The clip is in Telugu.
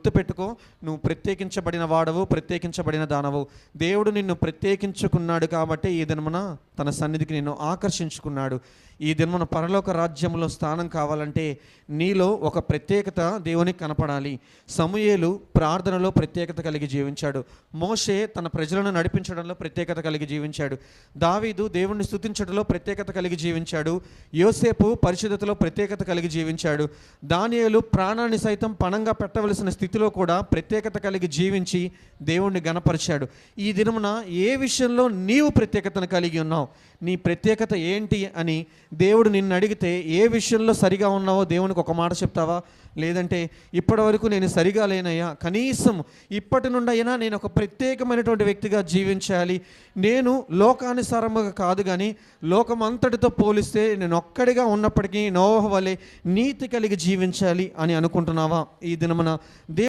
గుర్తుపెట్టుకో, నువ్వు ప్రత్యేకించబడిన వాడవు, ప్రత్యేకించబడిన దానవు. దేవుడు నిన్ను ప్రత్యేకించుకున్నాడు కాబట్టి ఈ దినమున తన సన్నిధికి నిన్ను ఆకర్షించుకున్నాడు. ఈ దినమున పరలోక రాజ్యంలో స్థానం కావాలంటే నీలో ఒక ప్రత్యేకత దేవునికి కనపడాలి. సమూయేలు ప్రార్థనలో ప్రత్యేకత కలిగి జీవించాడు. మోషే తన ప్రజలను నడిపించడంలో ప్రత్యేకత కలిగి జీవించాడు. దావీదు దేవుణ్ణి స్తుతించడంలో ప్రత్యేకత కలిగి జీవించాడు. యోసేపు పరిశుద్ధతలో ప్రత్యేకత కలిగి జీవించాడు. దానియేలు ప్రాణాన్ని సైతం పణంగా పెట్టవలసిన స్థితిలో కూడా ప్రత్యేకత కలిగి జీవించి దేవుణ్ణి గణపరిచాడు. ఈ దినమున ఏ విషయంలో నీవు ప్రత్యేకతను కలిగి ఉన్నావు? నీ ప్రత్యేకత ఏంటి అని దేవుడు నిన్ను అడిగితే ఏ విషయంలో సరిగా ఉన్నావో దేవునికి ఒక మాట చెప్తావా? లేదంటే ఇప్పటి వరకు నేను సరిగా లేనయ్యా, కనీసం ఇప్పటి నుండి అయినా నేను ఒక ప్రత్యేకమైనటువంటి వ్యక్తిగా జీవించాలి, నేను లోకానుసారముగా కాదు కానీ లోకమంతటితో పోలిస్తే నేను ఒక్కడిగా ఉన్నప్పటికీ నోవహు వలె నీతి కలిగి జీవించాలి అని అనుకుంటున్నావా? ఈ దినమున